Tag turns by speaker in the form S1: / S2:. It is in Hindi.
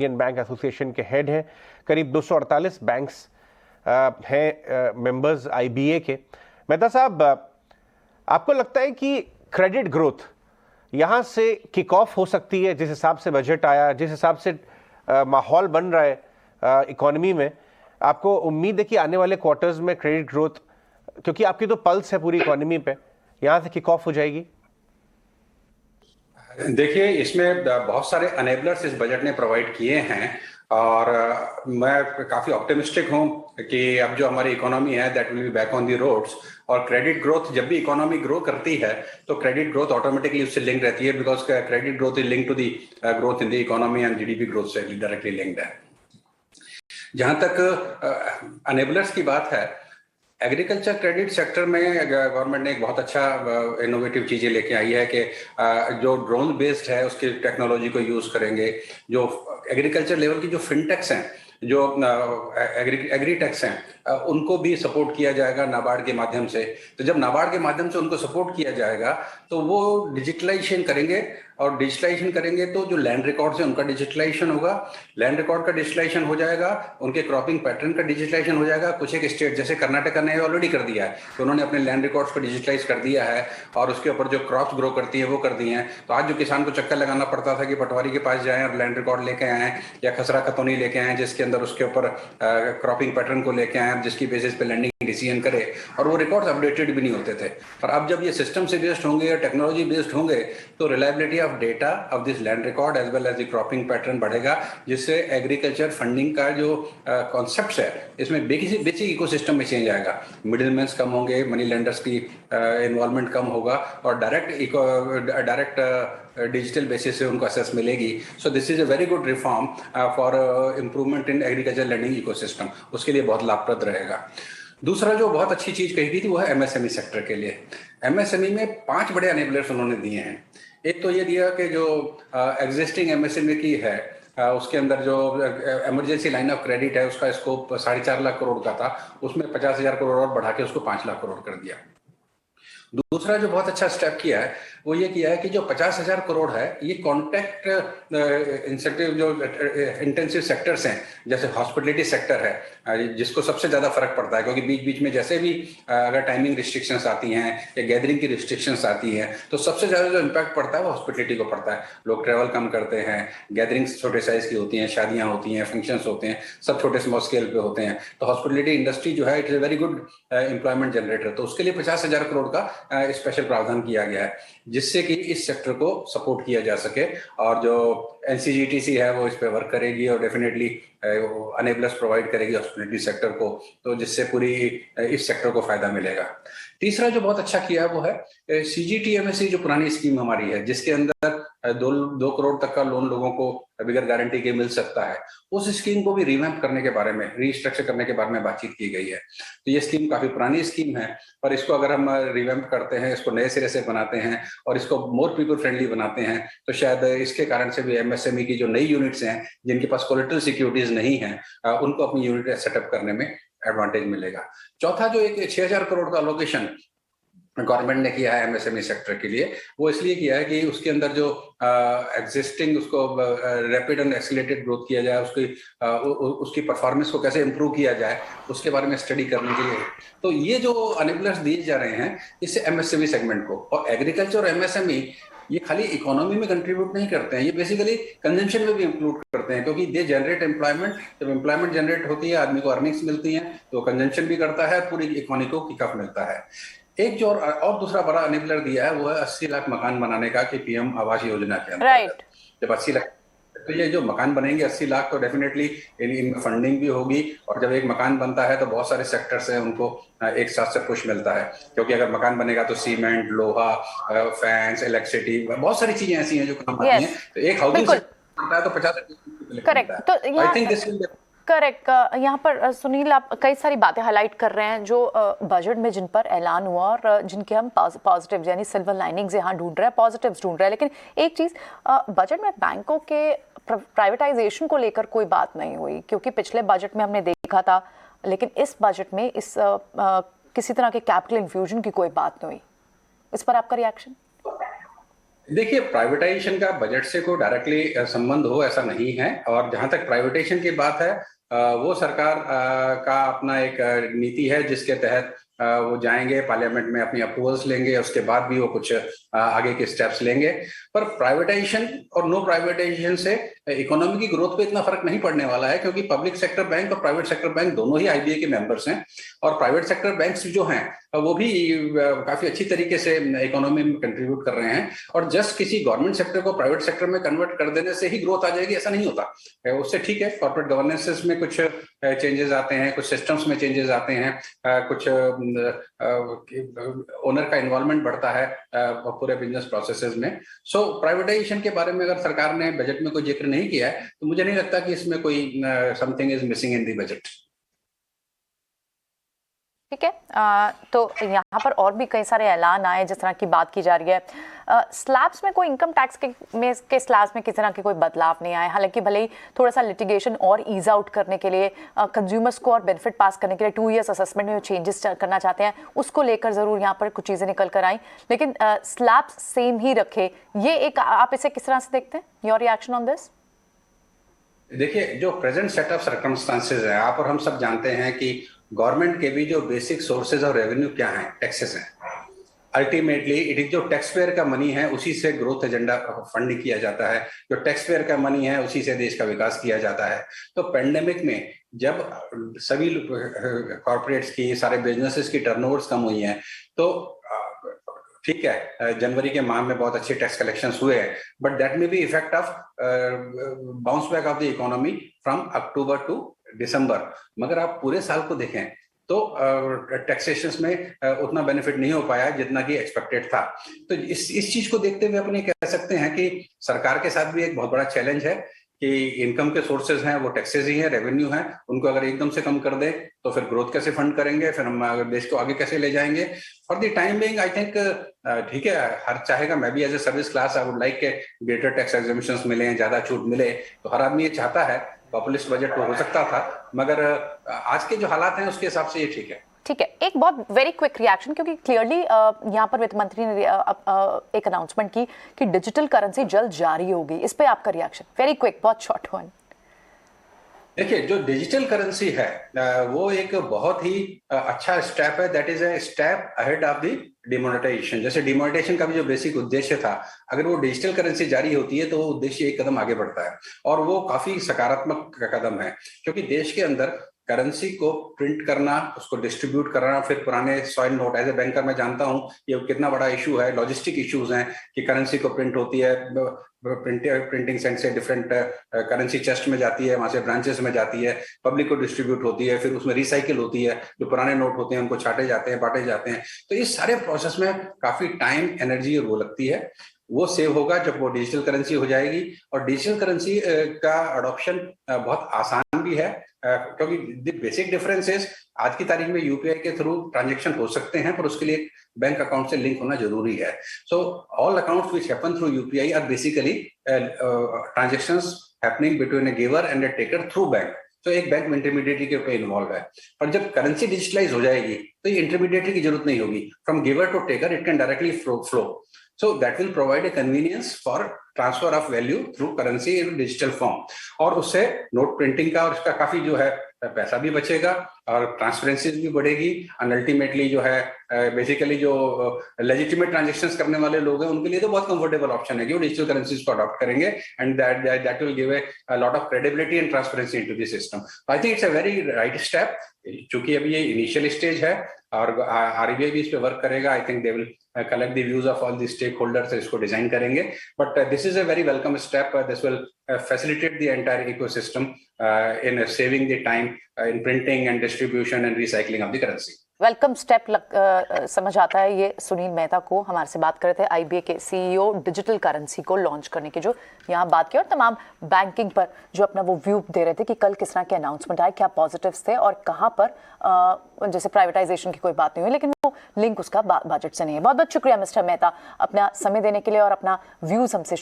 S1: इंडियन बैंक एसोसिएशन के हेड हैं। करीब 248 बैंक्स हैं मेंबर्स आईबीए के। मेहता साहब, आपको लगता है कि क्रेडिट ग्रोथ यहाँ से किक ऑफ हो सकती है? जिस हिसाब से बजट आया, जिस हिसाब से माहौल बन रहा है इकोनॉमी में, आपको उम्मीद है कि आने वाले क्वार्टर्स में क्रेडिट ग्रोथ, क्योंकि आपकी तो पल्स है पूरी इकोनॉमी पे, यहाँ से किक ऑफ हो जाएगी?
S2: देखिए, इसमें बहुत सारे अनेबलर्स इस बजट ने प्रोवाइड किए हैं और मैं काफी ऑप्टिमिस्टिक हूं कि अब जो हमारी इकोनॉमी है that will be back on the roads. और क्रेडिट ग्रोथ, जब भी इकोनॉमी ग्रो करती है तो क्रेडिट ग्रोथ ऑटोमेटिकली उससे लिंक रहती है, because credit growth is link to the growth in the economy and GDP growth से डायरेक्टली लिंक्ड है। जहां तक अनेबलर्स की बात है, एग्रीकल्चर क्रेडिट सेक्टर में गवर्नमेंट ने एक बहुत अच्छा इनोवेटिव चीजें लेके आई है कि जो ड्रोन बेस्ड है उसकी टेक्नोलॉजी को यूज करेंगे। जो एग्रीकल्चर लेवल की जो फिनटेक्स हैं, जो एग्रीटेक्स हैं, उनको भी सपोर्ट किया जाएगा नाबार्ड के माध्यम से। तो जब नाबार्ड के माध्यम से उनको सपोर्ट किया जाएगा तो वो डिजिटलाइजेशन करेंगे, और डिजिटलाइजेशन करेंगे तो जो लैंड रिकॉर्ड्स है उनका डिजिटलाइजेशन होगा, लैंड रिकॉर्ड का डिजिटलाइजेशन हो जाएगा, उनके क्रॉपिंग पैटर्न का डिजिटलाइजेशन हो जाएगा। कुछ एक स्टेट जैसे कर्नाटक ने ऑलरेडी कर दिया है, तो उन्होंने अपने लैंड रिकॉर्ड्स को डिजिटलाइज कर दिया है और उसके ऊपर जो क्रॉप्स ग्रो करती है वो कर दी हैं। तो आज जो किसान को चक्कर लगाना पड़ता था कि पटवारी के पास जाएं और लैंड रिकॉर्ड लेके आए या खसरा खतौनी लेके आए जिसके अंदर उसके ऊपर क्रॉपिंग पैटर्न को लेके आए, जिसकी बेसिस पे लैंडिंग डिसीजन करे, और वो रिकॉर्ड्स अपडेटेड भी नहीं होते थे। और अब जब ये सिस्टम से बेस्ड होंगे, टेक्नोलॉजी बेस्ड होंगे, तो reliability of data of this land record as well as the cropping pattern बढ़ेगा, जिससे एग्रीकल्चर फंडिंग का जो कॉन्सेप्ट है इसमें बेसिक इकोसिस्टम में चेंज आएगा। मिडिलमैन्स कम होंगे, मनी लेंडर्स की इन्वॉल्वमेंट कम होगा और डायरेक्ट डिजिटल बेसिस से उनको असेस मिलेगी। So this is a very good reform for improvement in agriculture lending ecosystem, उसके लिए बहुत लाभप्रद रहेगा। दूसरा जो बहुत अच्छी चीज कही गई थी वो है एमएसएमई सेक्टर के लिए। एमएसएमई में 5 बड़े अनेबलर्स उन्होंने दिए हैं। एक तो ये दिया कि जो एग्जिस्टिंग एमएसएमई की है उसके अंदर जो इमरजेंसी लाइन ऑफ क्रेडिट है उसका स्कोप 4.5 लाख करोड़ का था, उसमें 50,000 करोड़ और बढ़ा के उसको 5 लाख करोड़ कर दिया। दूसरा जो बहुत अच्छा स्टेप किया है वो ये किया है कि जो 50,000 करोड़ है ये कॉन्ट्रैक्ट इंसेंटिव जो इंटेंसिव सेक्टर्स हैं, जैसे हॉस्पिटलिटी सेक्टर है जिसको सबसे ज्यादा फर्क पड़ता है, क्योंकि बीच बीच में जैसे भी अगर टाइमिंग रिस्ट्रिक्शंस आती हैं या गैदरिंग की रिस्ट्रिक्शंस आती हैं तो सबसे ज्यादा जो इम्पैक्ट पड़ता है वो हॉस्पिटलिटी को पड़ता है। लोग ट्रेवल कम करते हैं, गैदरिंग्स छोटे साइज की होती हैं, शादियां होती हैं, फंक्शंस होते हैं, सब छोटे स्मॉल स्केल पे होते हैं। तो हॉस्पिटलिटी इंडस्ट्री जो है it is a very good employment generator, तो उसके लिए 50,000 करोड़ का स्पेशल प्रावधान किया गया है, जिससे कि इस सेक्टर को सपोर्ट किया जा सके। और जो एनसीजीटीसी है वो इस पे वर्क करेगी और डेफिनेटली अनेबलर्स प्रोवाइड करेगी हॉस्पिटलिटी सेक्टर को, तो जिससे पूरी इस सेक्टर को फायदा मिलेगा। तीसरा जो बहुत अच्छा किया है वो है सीजीटीएमएससी, जो पुरानी स्कीम हमारी है जिसके अंदर 2 करोड़ तक का लोन लोगों को बगैर गारंटी के मिल सकता है, उस स्कीम को भी रिवैम्प करने के बारे में, रीस्ट्रक्चर करने के बारे में बातचीत की गई है। तो ये स्कीम काफी पुरानी स्कीम है, पर इसको अगर हम रिवैम्प करते हैं, इसको नए सिरे से बनाते हैं और इसको मोर पीपल फ्रेंडली बनाते हैं, तो शायद इसके कारण से भी एमएसएमई की जो नई यूनिट्स हैं जिनके पास कोलेटरल सिक्योरिटीज नहीं है उनको अपनी यूनिट सेटअप करने में एडवांटेज मिलेगा। चौथा जो एक 6,000 करोड़ का अलोकेशन गवर्नमेंट ने किया है एमएसएमई सेक्टर के लिए, वो इसलिए किया है कि उसके अंदर जो एग्जिस्टिंग उसको रैपिड एंड एक्सीलरेटेड ग्रोथ किया जाए, उसकी परफॉर्मेंस को कैसे इंप्रूव किया जाए उसके बारे में स्टडी करने के लिए। तो ये जो अनेबलर्स दिए जा रहे हैं इससे एमएसएमई सेगमेंट को, और एग्रीकल्चर और एमएसएमई ये खाली इकोनॉमी में कंट्रीब्यूट नहीं करते हैं, ये बेसिकली कंजम्पशन में भी इंक्लूड करते हैं, क्योंकि दे जनरेट एम्प्लॉयमेंट। जब एम्प्लॉयमेंट जनरेट होती है, आदमी को अर्निंग्स मिलती हैं, तो कंजम्पशन भी करता है, पूरी इकोनॉमी को किकअप मिलता है। एक जो और दूसरा बड़ा अनेबलर दिया है वो है 80 लाख मकान बनाने का, कि पीएम आवास योजना के अंतर्गत जब 80 लाख, तो ये जो मकान बनेंगे 80 लाख, तो डेफिनेटली इन फंडिंग भी होगी, और जब एक मकान बनता है तो बहुत सारे सेक्टर्स हैं उनको एक साथ से पुश मिलता है, क्योंकि अगर मकान बनेगा तो सीमेंट, लोहा, फैंस, इलेक्ट्रिसिटी, बहुत सारी चीजें ऐसी हैं जो काम आती हैं। तो एक हाउसिंग सेक्टर बनता है तो 50
S3: करेक्ट। तो आई थिंक दिस करेक्ट। यहाँ पर सुनील आप कई सारी बातें हाईलाइट कर रहे हैं जो बजट में जिन पर ऐलान हुआ और जिनके हम पॉजिटिव्स यानी सिल्वर लाइनिंग्स यहाँ ढूंढ रहे हैं, पॉजिटिव्स ढूंढ रहे हैं। लेकिन एक चीज़, बजट में बैंकों के प्राइवेटाइजेशन को लेकर कोई बात नहीं हुई, क्योंकि पिछले बजट में हमने देखा था, लेकिन इस बजट में इस किसी तरह के कैपिटल इन्फ्यूजन की कोई बात नहीं हुई। इस पर आपका रिएक्शन?
S2: देखिए, प्राइवेटाइजेशन का बजट से कोई डायरेक्टली संबंध हो ऐसा नहीं है। और जहां तक प्राइवेटाइजेशन की बात है, वो सरकार का अपना एक नीति है जिसके तहत वो जाएंगे पार्लियामेंट में, अपनी अप्रूवल्स लेंगे, उसके बाद भी वो कुछ आगे के स्टेप्स लेंगे। पर प्राइवेटाइजेशन और नो प्राइवेटाइजेशन से इकोनॉमी की ग्रोथ पे इतना फर्क नहीं पड़ने वाला है, क्योंकि पब्लिक सेक्टर बैंक और प्राइवेट सेक्टर बैंक दोनों ही आईबीए के मेंबर्स हैं। और प्राइवेट सेक्टर बैंक्स जो हैं वो भी काफी अच्छी तरीके से इकोनॉमी में कंट्रीब्यूट कर रहे हैं। और जस्ट किसी गवर्नमेंट सेक्टर को प्राइवेट सेक्टर में कन्वर्ट कर देने से ही ग्रोथ आ जाएगी, ऐसा नहीं होता। उससे ठीक है, कॉर्पोरेट गवर्नेंसेस में कुछ चेंजेस आते हैं, कुछ सिस्टम्स में चेंजेस आते हैं, कुछ ओनर का इन्वॉल्वमेंट बढ़ता है पूरे बिजनेस प्रोसेसेस में। सो प्राइवेटाइजेशन के बारे में अगर सरकार ने बजट में कोई जिक्र नहीं किया है, तो मुझे नहीं लगता कि इसमें कोई something is missing in the budget.
S3: ठीक है, तो यहाँ पर और भी कई सारे ऐलान आए जिस तरह की बात की जा रही है। स्लैब्स में कोई इनकम टैक्स के स्लैब्स में किसी तरह के कोई बदलाव नहीं आए, हालांकि भले ही थोड़ा सा लिटिगेशन और ईज आउट करने के लिए कंज्यूमर्स को और बेनिफिट पास करने के लिए 2 इयर्स असेसमेंट में चेंजेस करना चाहते हैं, उसको लेकर जरूर यहाँ पर कुछ चीजें निकल कर आई, लेकिन स्लैब्स सेम ही रखे, ये एक आप इसे किस तरह से देखते हैं? Your reaction on this?
S2: देखिए, जो प्रेजेंट सेट ऑफ सर्कमस्टांसेस है, आप और हम सब जानते हैं कि गवर्नमेंट के भी जो बेसिक सोर्सेज ऑफ रेवेन्यू क्या हैं, टैक्सेस हैं। अल्टीमेटली इट इज जो टैक्स पेयर का मनी है, उसी से ग्रोथ एजेंडा फंड किया जाता है। जो टैक्स पेयर का मनी है, उसी से देश का विकास किया जाता है। तो पेंडेमिक में जब सभी कॉर्पोरेट्स की, सारे बिजनेसेस की टर्नओवर्स कम हुई हैं, तो ठीक है, जनवरी के माह में बहुत अच्छे टैक्स कलेक्शंस हुए हैं, but that may be effect of bounce back of the economy from October to December. मगर आप पूरे साल को देखें तो टैक्सेशन में उतना बेनिफिट नहीं हो पाया जितना कि एक्सपेक्टेड था। तो इस चीज को देखते हुए अपने कह सकते हैं कि सरकार के साथ भी एक बहुत बड़ा चैलेंज है कि इनकम के सोर्सेज हैं वो टैक्सेस ही हैं, रेवेन्यू हैं, उनको अगर एकदम से कम कर दें तो फिर ग्रोथ कैसे फंड करेंगे, फिर हम देश को आगे कैसे ले जाएंगे। For the time being I think ठीक है, हर चाहेगा, मैं भी as a service class I would like के ग्रेटर टैक्स एग्जेम्पशंस मिले, ज्यादा छूट मिले, तो हर आदमी ये चाहता है। पॉपुलिस्ट बजट तो हो सकता था, मगर आज के जो हालात हैं उसके हिसाब से ये ठीक है।
S3: ठीक है, एक बहुत वेरी क्विक रिएक्शन, क्योंकि क्लियरली यहाँ पर वित्त मंत्री ने एक अनाउंसमेंट की कि डिजिटल करेंसी जल्द जारी होगी, इस पे आपका रिएक्शन वेरी क्विक, बहुत शॉर्ट वन।
S2: देखिए, जो डिजिटल करेंसी है वो एक बहुत ही अच्छा स्टेप है, that is a step ahead of the demonetisation. जैसे डिमोनेटाइजेशन का भी जो बेसिक उद्देश्य था, अगर वो डिजिटल करेंसी जारी होती है तो वो उद्देश्य एक कदम आगे बढ़ता है, और वो काफी सकारात्मक कदम है। क्योंकि देश के अंदर करेंसी को प्रिंट करना, उसको डिस्ट्रीब्यूट करना, फिर पुराने soil note, as a banker मैं जानता हूं ये कितना बड़ा इशू है, लॉजिस्टिक इश्यूज हैं कि करेंसी को प्रिंट होती है, प्रिंटिंग सेंट से डिफरेंट करेंसी चेस्ट में जाती है, वहां से ब्रांचेस में जाती है, पब्लिक को डिस्ट्रीब्यूट होती है, फिर उसमें रिसाइकिल होती है, जो पुराने नोट होते हैं उनको छाटे जाते हैं, बांटे जाते हैं। तो इस सारे प्रोसेस में काफी टाइम, एनर्जी और वो लगती है। वो सेव होगा जब वो डिजिटल करेंसी हो जाएगी। और डिजिटल करेंसी का अडॉप्शन बहुत आसान भी है, क्योंकि द बेसिक डिफरेंस इज आज की तारीख में यूपीआई के थ्रू ट्रांजैक्शन हो सकते हैं, पर उसके लिए बैंक अकाउंट से लिंक होना जरूरी है। So all accounts which happen through UPI are basically transactions happening between a giver and a taker through bank. तो एक बैंक इंटरमीडिएटरी के ऊपर इन्वॉल्व है। पर जब करेंसी डिजिटलाइज हो जाएगी तो ये इंटरमीडिएटरी की जरूरत नहीं होगी, from giver to taker it can directly flow. So that will provide a convenience for transfer of value through currency in digital form। और उससे नोट प्रिंटिंग का और इसका काफी जो है पैसा भी बचेगा और ट्रांसपेरेंसी भी बढ़ेगी। एंड अल्टीमेटली जो है बेसिकली जो लेजिटिमेट ट्रांजैक्शंस करने वाले लोग हैं उनके लिए तो बहुत कंफर्टेबल ऑप्शन है कि वो डिजिटल करेंसीज को अडॉप्ट करेंगे, and that will give a lot of credibility and transparency into the system। I think it's a very right step। चूंकि अभी ये इनिशियल स्टेज है और आरबीआई भी इस पे वर्क करेगा, I think they will collect the views of all the stakeholders, इसको डिजाइन करेंगे। But this is a very welcome step। This will facilitate the entire ecosystem in saving the time in printing and distribution and recycling of the currency।
S3: Welcome step समझ आता है ये। सुनील मेहता को हमारे से बात कर रहे थे, आईबीए के सीईओ, डिजिटल करेंसी को लॉन्च करने की जो यहाँ बात की, और तमाम बैंकिंग पर जो अपना वो व्यू दे रहे थे कि कल किस तरह के अनाउंसमेंट आए, क्या पॉजिटिव्स थे और कहाँ पर जैसे प्राइवेटाइजेशन की कोई बात नहीं हुई, लेकिन वो लिंक उसका बजट से नहीं है। बहुत बहुत शुक्रिया मिस्टर मेहता अपना समय देने के लिए और अपना व्यूज हमसे